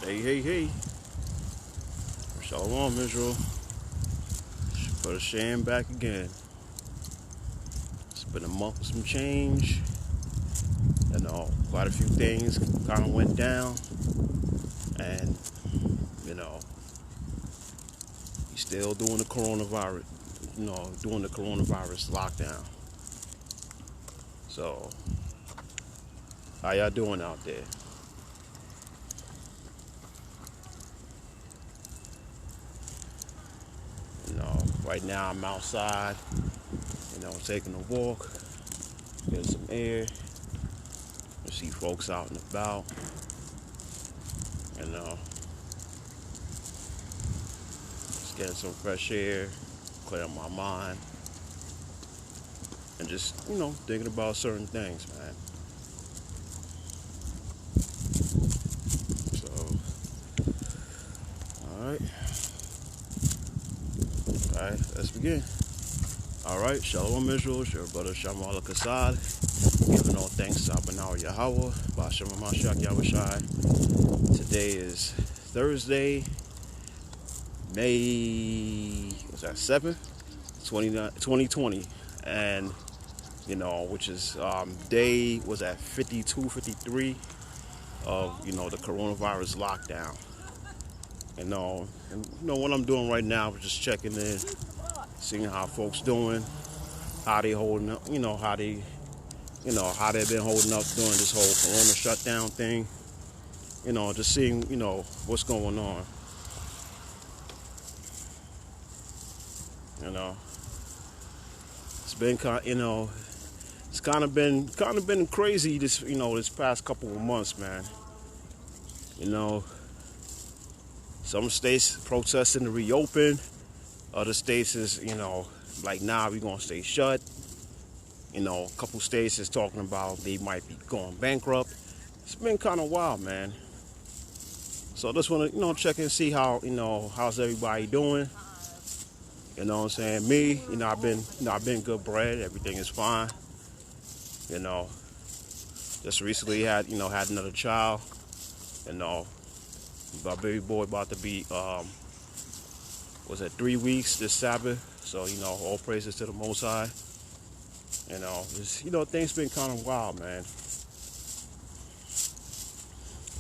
Hey. Shalom, Israel. Brother Shan back again. It's been a month with some change. Quite a few things kind of went down. And, he's still doing the coronavirus, lockdown. So, how y'all doing out there? Right now I'm outside, taking a walk, getting some air. I see folks out and about, just getting some fresh air, clearing my mind, and just, thinking about certain things, man. So, all right, let's begin. All right, Shalom Israel, it's your brother Shamal Kassad, giving all thanks to Abanaw Yahweh, Ba'ashem Mashiach Yahushai. Today is Thursday, May 7th, 2020, and which is day was at 52, 53 of the coronavirus lockdown. What I'm doing right now is just checking in, seeing how folks doing, how they holding up, how they've been holding up during this whole corona shutdown thing. Just seeing, what's going on. It's been it's kind of been crazy this past couple of months, man. Some states protesting to reopen. Other states is, like, nah, we're going to stay shut. A couple states is talking about they might be going bankrupt. It's been kind of wild, man. So I just want to, check and see how, how's everybody doing. You know what I'm saying? Me, I've been good bread. Everything is fine. Just recently had another child. My baby boy about to be, 3 weeks this Sabbath. So, all praises to the Most High. Things been kind of wild, man.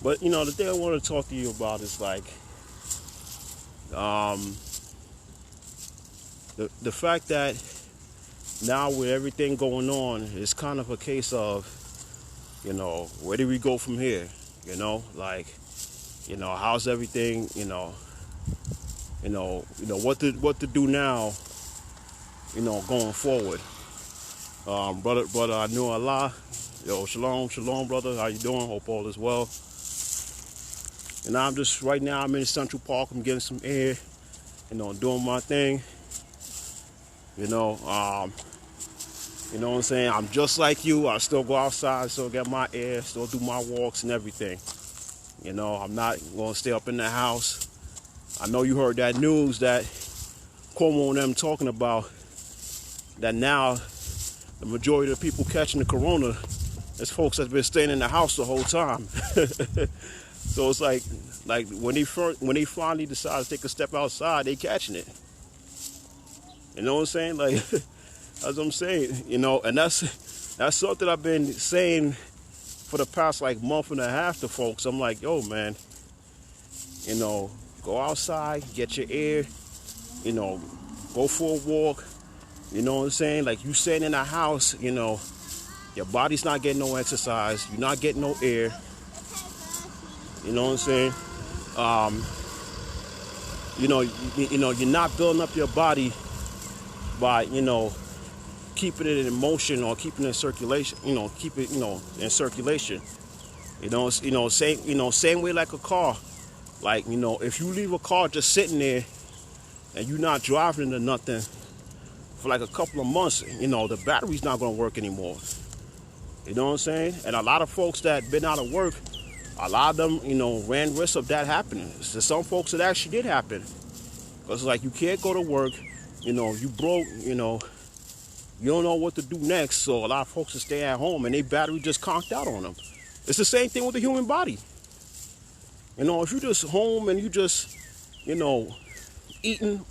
But, the thing I want to talk to you about is like, the fact that now with everything going on, it's kind of a case of, where do we go from here? How's everything, what to do now, going forward. Brother, I knew Allah. Yo, shalom, brother. How you doing? Hope all is well. And right now I'm in Central Park. I'm getting some air, doing my thing. You know what I'm saying? I'm just like you. I still go outside, still get my air, still do my walks and everything. I'm not going to stay up in the house. I know you heard that news that Cuomo and them talking about that now the majority of the people catching the corona is folks that's been staying in the house the whole time. So it's like when they finally decide to take a step outside, they catching it. You know what I'm saying? Like, that's what I'm saying. And that's something I've been saying for the past month and a half to folks. I'm like, yo, man, go outside, get your air, go for a walk. You know what I'm saying? Like, you sitting in a house, your body's not getting no exercise, you're not getting no air. You know what I'm saying? You're not building up your body by, keeping it in motion or keeping it in circulation, keep it, in circulation. Same way like a car. Like, if you leave a car just sitting there and you're not driving into nothing for like a couple of months, the battery's not going to work anymore. You know what I'm saying? And a lot of folks that been out of work, a lot of them, ran risk of that happening. To some folks, it actually did happen. Because, you can't go to work, you broke, you don't know what to do next. So a lot of folks will stay at home and their battery just conked out on them. It's the same thing with the human body. if you just home and you just, eating,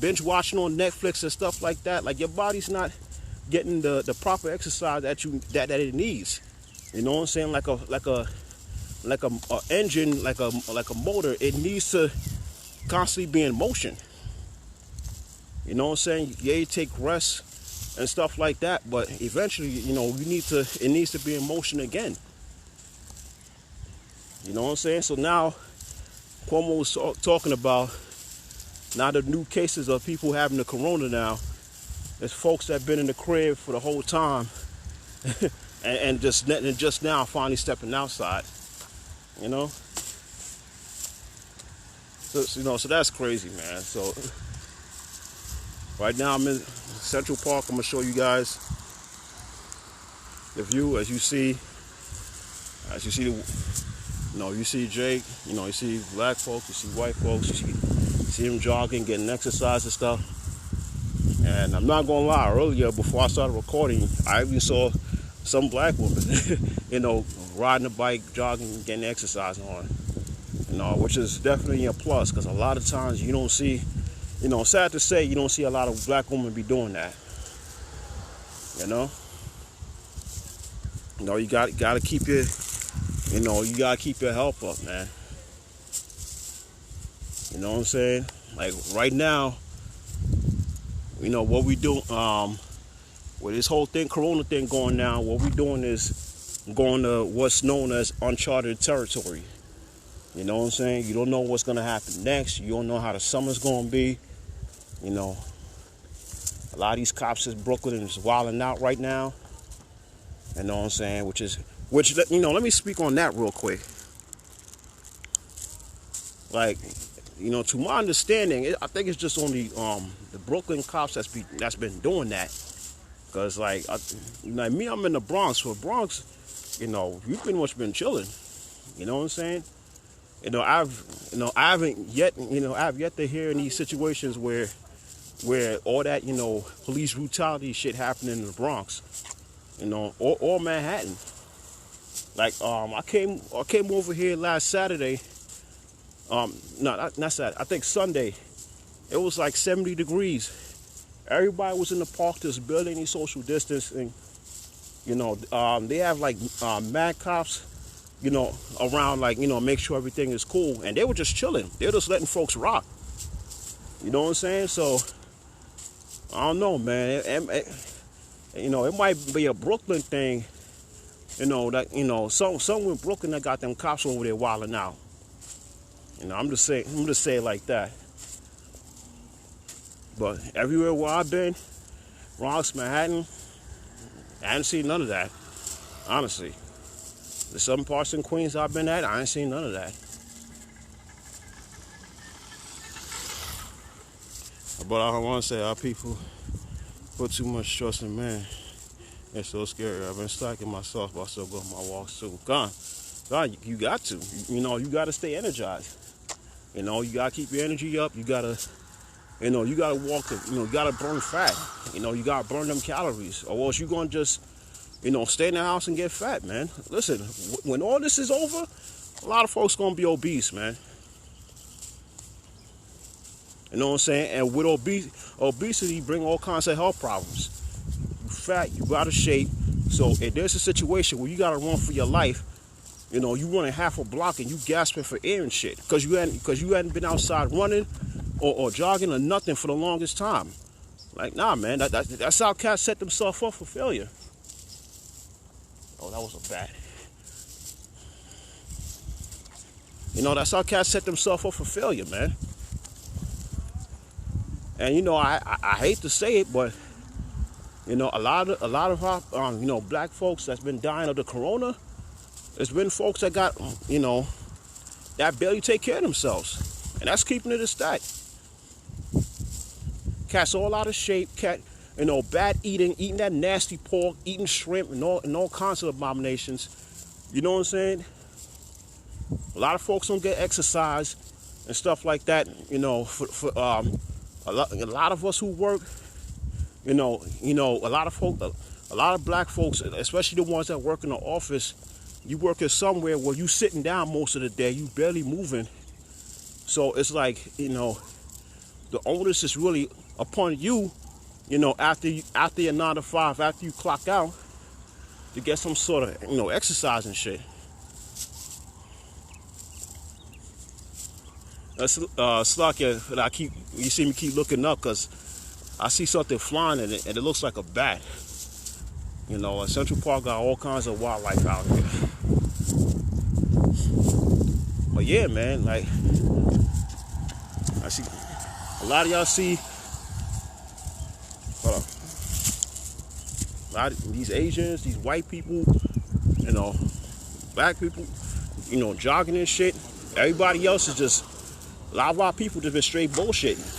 binge watching on Netflix and stuff like that, like your body's not getting the proper exercise that it needs. You know what I'm saying? Like a engine, like a motor, it needs to constantly be in motion. You know what I'm saying? Yeah, you take rest and stuff like that, but eventually, it needs to be in motion again. You know what I'm saying? So now, Cuomo was talking about now the new cases of people having the corona now. There's folks that have been in the crib for the whole time and just now finally stepping outside. So that's crazy, man. So right now I'm in Central Park. I'm gonna show you guys the view. As you see, you see Jake. You see black folks. You see white folks. You see them jogging, getting exercise and stuff. And I'm not gonna lie. Earlier, before I started recording, I even saw some black women, riding a bike, jogging, getting exercise on. Which is definitely a plus, because a lot of times you don't see, sad to say, you don't see a lot of black women be doing that. You gotta keep your, you gotta keep your health up, man. You know what I'm saying? Like right now, what we do, with this whole thing, corona thing going now, what we doing is going to what's known as uncharted territory. You know what I'm saying? You don't know what's going to happen next. You don't know how the summer's going to be. A lot of these cops in Brooklyn is wilding out right now. You know what I'm saying? Let me speak on that real quick. Like, to my understanding, I think it's just only the Brooklyn cops that's been doing that. Because, like me, I'm in the Bronx. So Bronx, we've pretty much been chilling. You know what I'm saying? I haven't yet to hear any situations where all that, police brutality shit happening in the Bronx, or Manhattan. Like, I came over here last Saturday. No, not Saturday. I think Sunday. It was like 70 degrees. Everybody was in the park just building any social distancing. They have like mad cops, around, like, make sure everything is cool. And they were just chilling. They were just letting folks rock. You know what I'm saying? So, I don't know, man. It might be a Brooklyn thing. Somewhere in Brooklyn that got them cops over there wilding out. I'm just saying it like that. But everywhere where I've been, Bronx, Manhattan, I haven't seen none of that. Honestly. The some parts in Queens I've been at, I ain't seen none of that. But I don't want to say our people put too much trust in man. It's so scary. I've been slacking myself, but I still go on my walks too. God, you got to. You got to stay energized. You got to keep your energy up. You got to, you got to walk, you got to burn fat. You got to burn them calories. Or else you're going to just, stay in the house and get fat, man. Listen, when all this is over, a lot of folks going to be obese, man. You know what I'm saying? And with obesity bring all kinds of health problems. You fat, you out of shape. So if there's a situation where you got to run for your life, you running half a block and you gasping for air and shit because you hadn't been outside running or jogging or nothing for the longest time. Like, nah, man, that's how cats set themselves up for failure. Oh, that was a bat. That's how cats set themselves up for failure, man. And I hate to say it, but a lot of our black folks that's been dying of the corona, it's been folks that got that barely take care of themselves, and that's keeping it a stack. Cats all out of shape, bad eating that nasty pork, eating shrimp and all kinds of abominations. You know what I'm saying? A lot of folks don't get exercise and stuff like that. A lot of us who work, a lot of black folks, especially the ones that work in the office, you working somewhere where you sitting down most of the day, you barely moving. So it's like, the onus is really upon you, after your 9 to 5, after you clock out, to get some sort of, exercise and shit. It's like you see me keep looking up because I see something flying in it and it looks like a bat. Central Park got all kinds of wildlife out here. But yeah, man, like, I see a lot of y'all see, hold on, a lot of these Asians, these white people, black people, jogging and shit. Everybody else is just, a lot of our people just been straight bullshitting.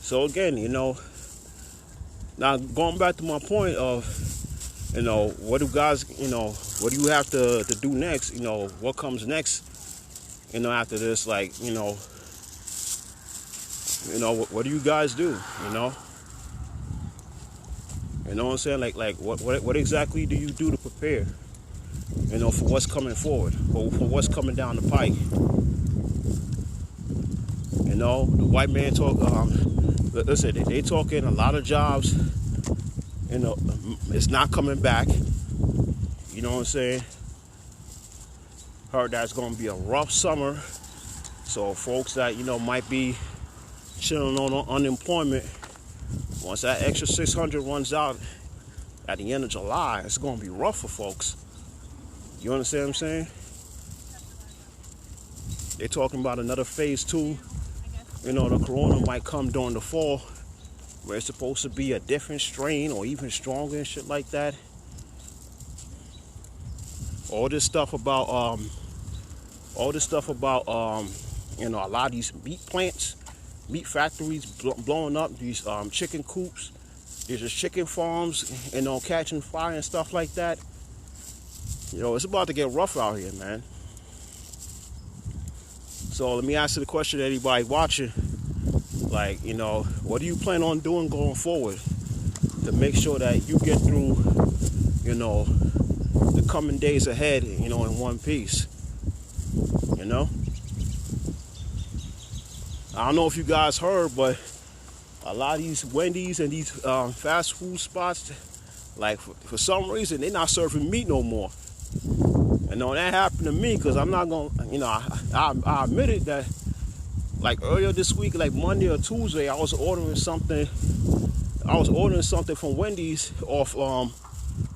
So again, now going back to my point of, what do guys, what do you have to do next? What comes next, after this, like, what do you guys do, You know what I'm saying? Like what exactly do you do to prepare, for what's coming forward, for what's coming down the pike? The white man talk, listen, they talking a lot of jobs, it's not coming back. You know what I'm saying? Heard that's going to be a rough summer. So folks that, might be chilling on unemployment, once that extra 600 runs out at the end of July, it's going to be rough for folks. You understand what I'm saying? They're talking about another phase 2. The corona might come during the fall, where it's supposed to be a different strain or even stronger and shit like that. All this stuff about a lot of these meat plants, meat factories blowing up, these chicken coops, these just chicken farms, catching fire and stuff like that. It's about to get rough out here, man. So let me ask you the question to anybody watching. Like, what do you plan on doing going forward to make sure that you get through, the coming days ahead, in one piece? I don't know if you guys heard, but a lot of these Wendy's and these fast food spots, like for some reason, they're not serving meat no more. That happened to me because I'm not going to, I admitted that, like earlier this week, like Monday or Tuesday, I was ordering something from Wendy's off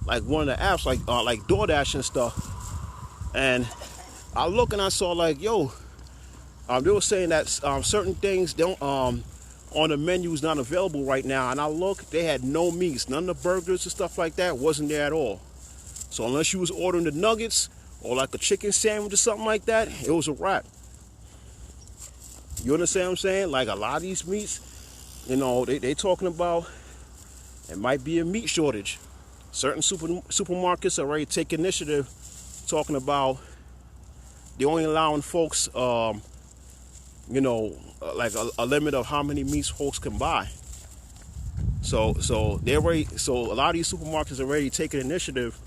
like one of the apps, like DoorDash and stuff. And I look and I saw like, they were saying that certain things don't on the menu is not available right now. And I looked, they had no meats, none of the burgers and stuff like that wasn't there at all. So unless you was ordering the nuggets or like a chicken sandwich or something like that, it was a wrap. You understand what I'm saying? Like a lot of these meats, they talking about it might be a meat shortage. Certain supermarkets are already taking initiative, talking about they only allowing folks, like a limit of how many meats folks can buy. So a lot of these supermarkets are already taking initiative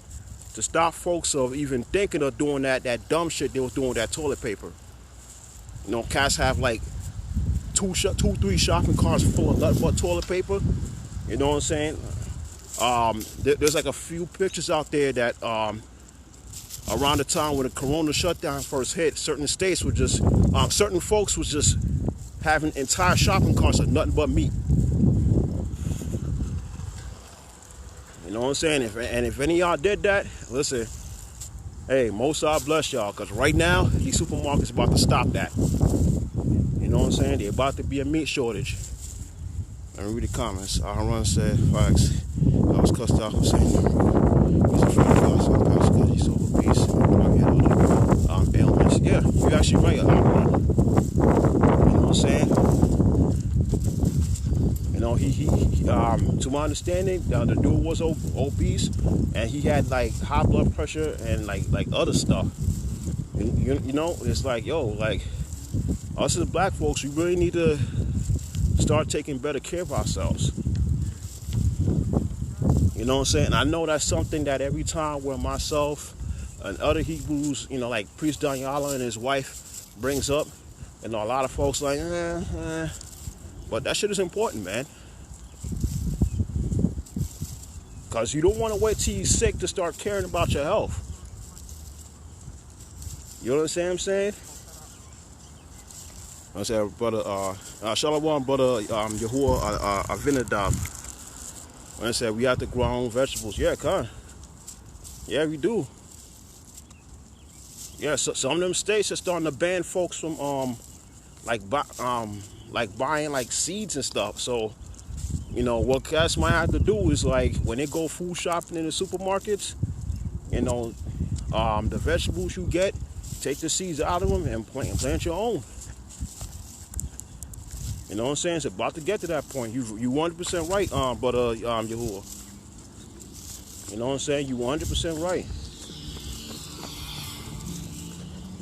to stop folks of even thinking of doing that dumb shit they was doing with that toilet paper. Cats have like 2-3 shopping carts full of nothing but toilet paper. You know what I'm saying? There's like a few pictures out there that around the time when the corona shutdown first hit, certain states were just, certain folks was just having entire shopping carts of nothing but meat. You know what I'm saying? If any of y'all did that, listen, hey, most of y'all bless y'all, because right now, these supermarkets about to stop that. You know what I'm saying? They're about to be a meat shortage. Let me read the comments. Aaron said, facts. I was cussed out for saying, he's a friend of God, so I'm because he's obese. He had other ailments. Yeah, you're actually right, Aaron. You know what I'm saying? He to my understanding, the dude was obese, and he had like high blood pressure and like other stuff. It's like, like us as black folks, we really need to start taking better care of ourselves. You know what I'm saying? And I know that's something that every time where myself and other Hebrews, like Priest Danyala and his wife brings up, a lot of folks like, but that shit is important, man. Because you don't want to wait till you're sick to start caring about your health. You understand what I'm saying? I said, brother, Shalom, brother, Yahuwah, Avinadab. When I said we have to grow our own vegetables, yeah, come. Yeah, we do. Yeah, so some of them states are starting to ban folks from buying like seeds and stuff. So, what cats might have to do is like when they go food shopping in the supermarkets, the vegetables you get, take the seeds out of them and plant your own. You know what I'm saying? It's about to get to that point. You 100% right, brother Yahuwah. You know what I'm saying? You 100% right.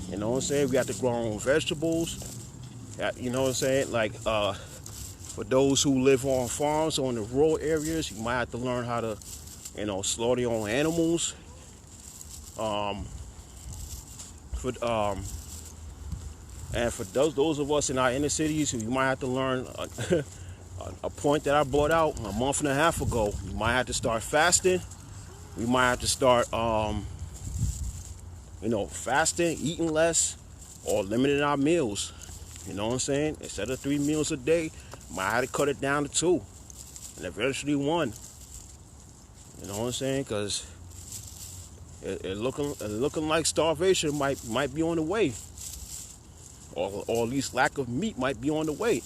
You know what I'm saying? We have to grow our own vegetables. You know what I'm saying? Like, for those who live on farms or in the rural areas, you might have to learn how to, slaughter your own animals. And for those of us in our inner cities, you might have to learn a point that I brought out a month and a half ago. You might have to start fasting. We might have to start, fasting, eating less, or limiting our meals. You know what I'm saying? Instead of 3 meals a day, you might have to cut it down to 2, and eventually 1. You know what I'm saying? Because it looking like starvation might be on the way. Or at least lack of meat might be on the way.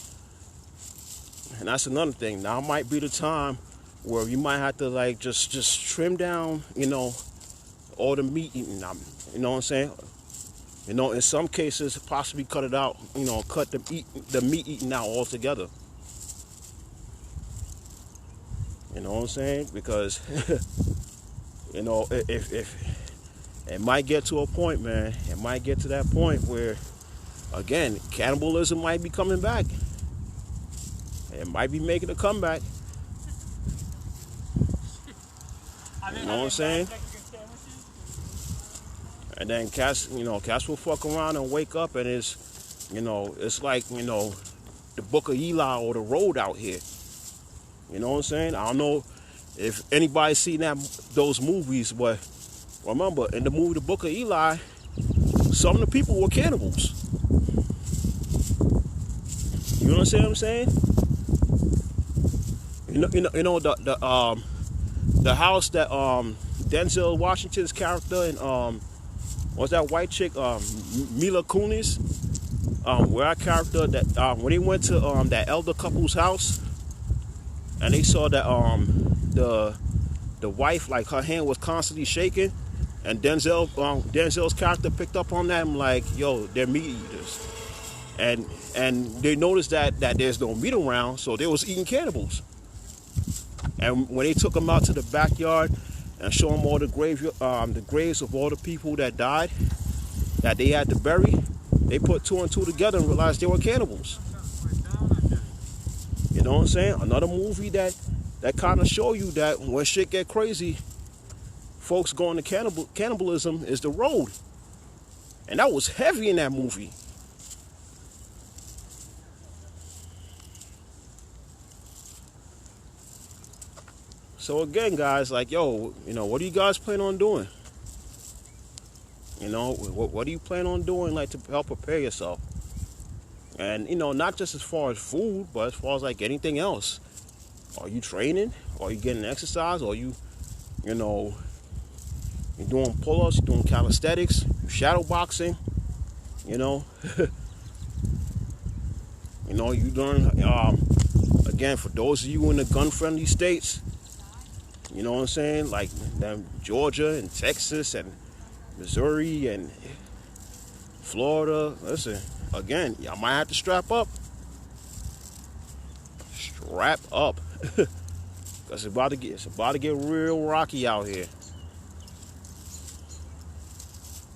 And that's another thing. Now might be the time where you might have to like just trim down, all the meat eating. You know what I'm saying? In some cases, possibly cut it out. Cut the meat eating out altogether. You know what I'm saying? Because if it might get to a point, man. It might get to that point where, again, cannibalism might be coming back. It might be making a comeback. You know what I'm saying? And then cats will fuck around and wake up and it's like, the Book of Eli or the road out here. You know what I'm saying? I don't know if anybody's seen those movies, but remember, in the movie The Book of Eli, some of the people were cannibals. You understand what I'm saying? The house that Denzel Washington's character and what's that white chick, Mila Kunis, where our character that when they went to that elder couple's house and they saw that the wife, like, her hand was constantly shaking, and Denzel's character picked up on that and like, yo, they're meat eaters. And they noticed that there's no meat around, so they was eating cannibals. And when they took them out to the backyard and showed them all the graves of all the people that died, that they had to bury, they put 2 and 2 together and realized they were cannibals. You know what I'm saying? Another movie that kind of show you that when shit get crazy, folks going to cannibalism is The Road. And that was heavy in that movie. So again, guys, like, yo, what do you guys plan on doing? What do you plan on doing, like, to help prepare yourself? And, not just as far as food, but as far as, like, anything else. Are you training? Are you getting exercise? Are you, you're doing pull-ups, you're doing calisthenics, you're shadow boxing, you learn, again, for those of you in the gun-friendly states, you know what I'm saying? Like Georgia and Texas and Missouri and Florida. Listen, again, y'all might have to strap up. Strap up. Because it's about to get real rocky out here.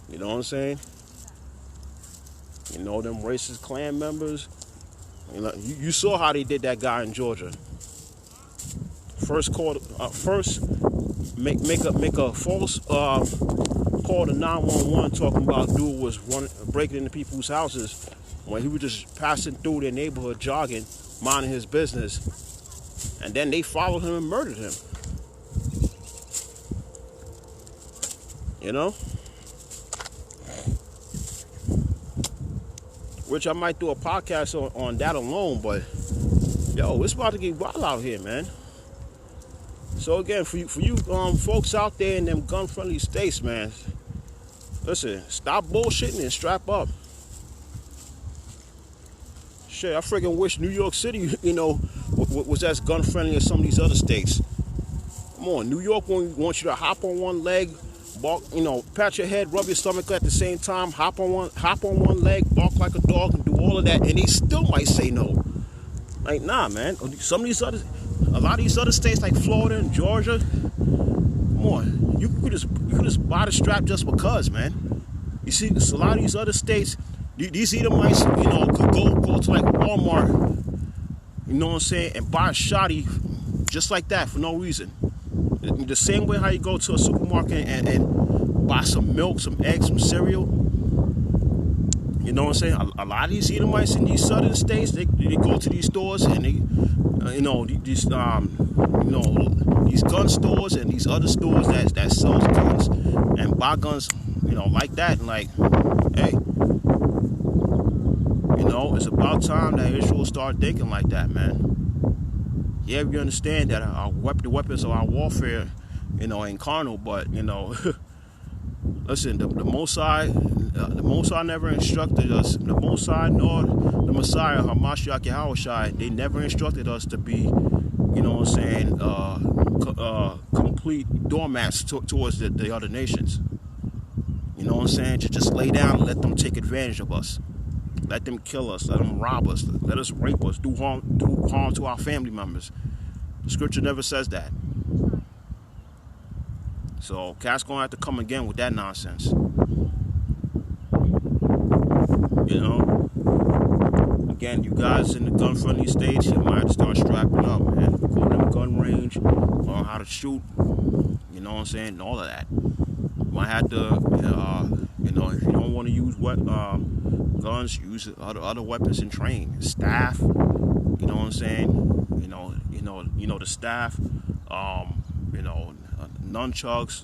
You know what I'm saying? Them racist Klan members, You know, you saw how they did that guy in Georgia. First make a false call to 911 talking about dude was breaking into people's houses when he was just passing through their neighborhood jogging, minding his business, and then they followed him and murdered him. You know? Which I might do a podcast on that alone, but yo, it's about to get wild out here, man. So again, for you folks out there in them gun-friendly states, man, listen, stop bullshitting and strap up. Shit, I freaking wish New York City, was as gun-friendly as some of these other states. Come on, New York wants you to hop on one leg, bark, pat your head, rub your stomach at the same time, hop on one leg, bark like a dog, and do all of that, and they still might say no. Like, nah, man. A lot of these other states like Florida and Georgia, come on, you could just buy the strap just because, man. You see, a lot of these other states, these Edomites, could go to like Walmart, you know what I'm saying, and buy a shotty just like that for no reason. The same way how you go to a supermarket and buy some milk, some eggs, some cereal. You know what I'm saying? A lot of these Edomites in these southern states, they go to these stores and they, these gun stores and these other stores that sells guns and buy guns, like that. And like, hey, it's about time that Israel start thinking like that, man. Yeah, we understand that the weapons of our warfare, ain't carnal, but listen, the Mosai never instructed us. The Mosai nor the Messiah, Hamashiach Yahushai, they never instructed us to be, complete doormats towards the other nations. You know what I'm saying? To just lay down and let them take advantage of us. Let them kill us. Let them rob us. Let us rape us. Do harm to our family members. The scripture never says that. So Cat's gonna have to come again with that nonsense. Again, you guys in the gun-friendly states, you might have to start strapping up, man. Go to the gun range, learn how to shoot. You know what I'm saying? And all of that. You might have to, if you don't want to use guns, use other weapons and train. Staff. You know what I'm saying? The staff. Nunchucks.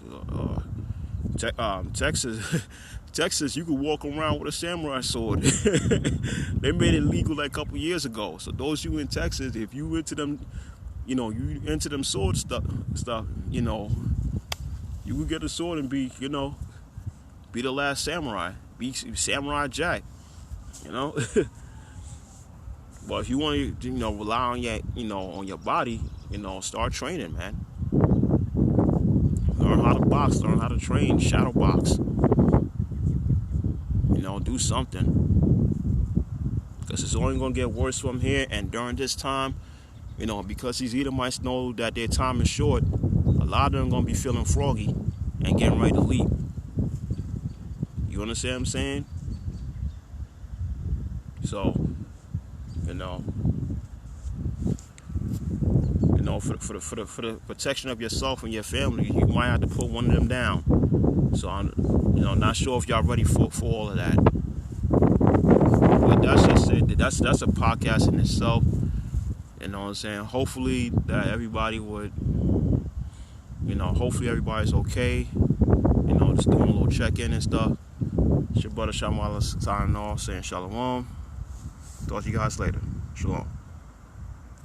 Texas, you could walk around with a samurai sword. They made it legal like a couple years ago. So those you in Texas, if you into them, you into them sword stuff, you could get a sword and be the last samurai, be Samurai Jack, But if you want to, rely on on your body, start training, man. Learn how to box, learn how to train, shadow box. Do something. Because it's only going to get worse from here. And during this time, because these Edomites know that their time is short, a lot of them are going to be feeling froggy and getting ready to leap. You understand what I'm saying? So, for the protection of yourself and your family, you might have to put one of them down. So I'm, not sure if y'all ready for all of that. But that's just it. That's a podcast in itself. You know what I'm saying? Hopefully that everybody would, hopefully everybody's okay. Just doing a little check-in and stuff. It's your brother Shamala signing off, saying shalom. Talk to you guys later. Shalom.